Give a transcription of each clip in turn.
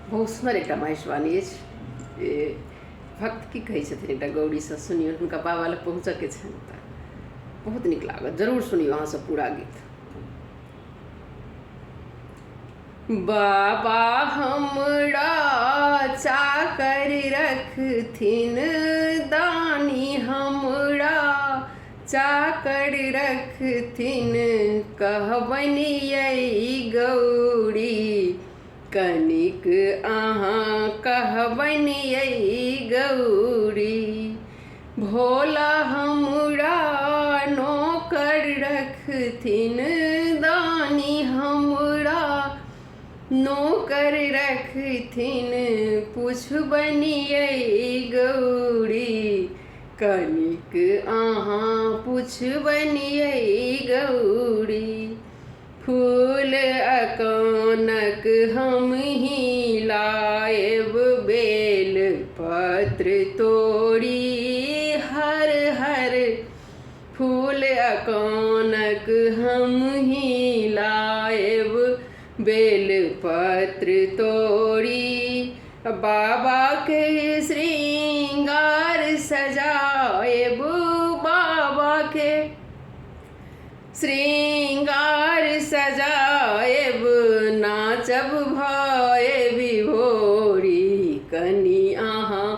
बहुत सुंदर एक महिषवाणी अछि। भक्त की कहै छथिन एकटा गौड़ीसँ सुनियौ, हुनका बाबा लग पहुँचऽके छनि तऽ बहुत नीक लागत, जरूर सुनियौ अहाँ सब पूरा गीत। बाबा हमरा चाकर रखथिन, दानी हमरा चाकर रखथिन, कहबनि यै गौरी कनिक अहाँ कहबनि यै गौरी। भोला हमरा नौकर रखथिन, दानी हमरा नौकर रखथिन, पुछबनि यै गौरी कनिक अहाँ पुछबनि यै गौरी। फूल अकानक हम ही लाएब, बेल पत्र तोड़ी हर हर। फूल अकानक हम ही लाएब, बेल पत्र तोड़ी। बाबा के श्रृंगार सजाएब, बाबा के श्रृंगार सजाएब, नाचब भय विभोरी कनि अहाँ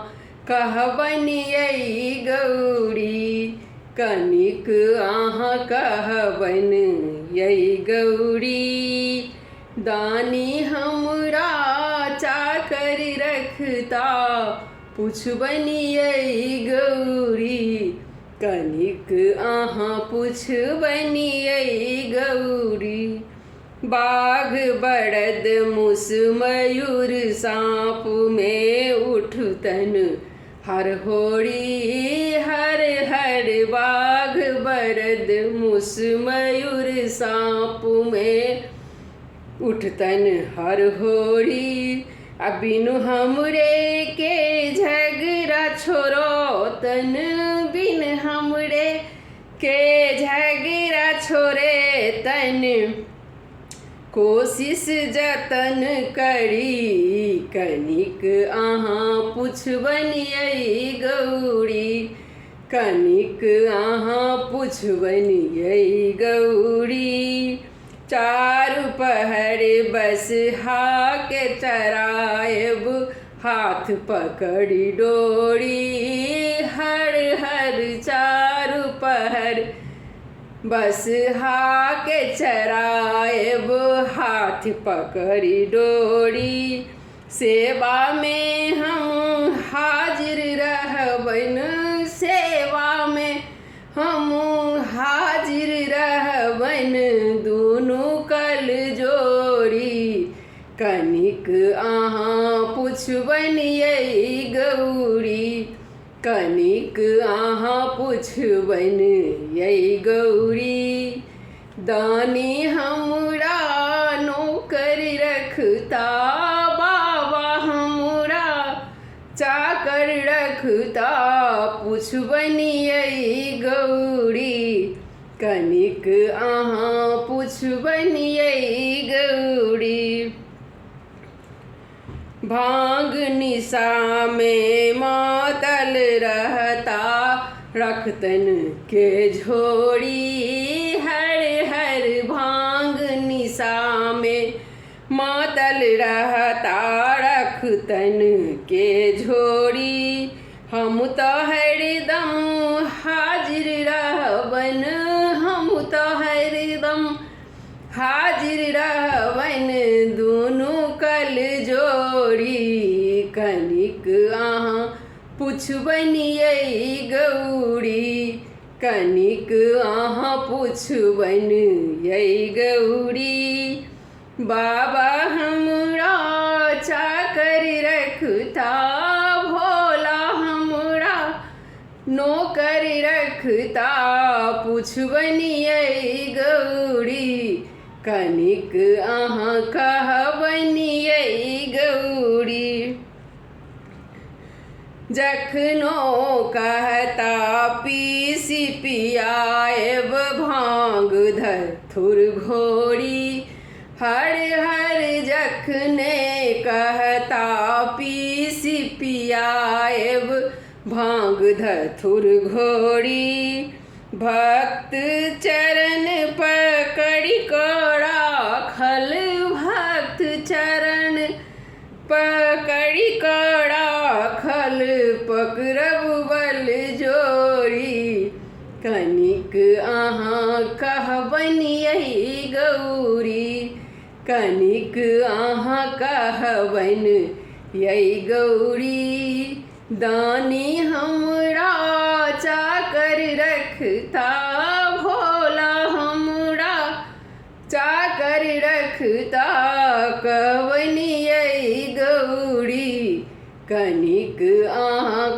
कहबनि यै गौरी कनिक अहाँ कहबनि यै गौरी। दानी हमरा चाकर रखता, पुछबनि यै गौरी कनिक अहाँ पुछबनि यै गौरी। बाघ बड़द मूस मयूर साँप में उठतन हर होड़ी हर हर। बाघ बड़द मूस मयूर साँप में उठतन हर होड़ी। बिनु हमरे के झगड़ा छोड़ोतन, बिन हमरे के झगड़ा छोड़े तन। कोशिश जतन करी कनिक अहाँ पुछबनि यै गौरी कनिक अहाँ पुछबनि यै गौरी। चारु पहर बसहा के चराएब, हाथ पकड़ी डोरी हर हर। चारु पहर बसहा के चराएब, हाथ पकड़ी डोरी। सेवा में हम हाजिर रहबन, सेवा में हम हाजिर रहबन, दुनू कल जोड़ी कनिक अहाँ पुछबनि यै गौरी कनिक अहाँ पुछबनि यै गौरी। दानी हमरा नौकर रखता, बाबा हमरा चाकर रखता, पुछबनि यै गौरी कनिक अहाँ पुछबनि यै गौरी। भांग निशा में मातल रहता, रखतन के झोड़ी हर हर। भांग निशा में मातल रहता, रखतन के झोड़ी। हम तो हरदम हाजिर रहबन, हम तो हरदम हाजिर रहबन, दुनू कल जोड़ी कनिक अहाँ पुछबनि यै गौरी कनिक अहाँ पुछबनि यै गौरी। बाबा हमरा चाकर रखता, भोला हमरा नौकर रखता, पुछबनि यै गौरी कनिक अहाँ कहबनि यै गौरी। जखनो कहता पीसी पियाएब, भांग धथुर घोरी हर हर। जखने कहता भांग धथुर घोड़ी भक्त चरण पकड़ी कड़ा खल भक्त चरण पकड़ी कड़ा खल पकड़ब बल जोड़ी कनिक अहाँ कहबन यही गौरी कनिक अहाँ कहबन यही गौरी दानी हमरा चाकर रखता भोला हमरा चाकर रखता कहबन यही गौरी कनिक अहाँ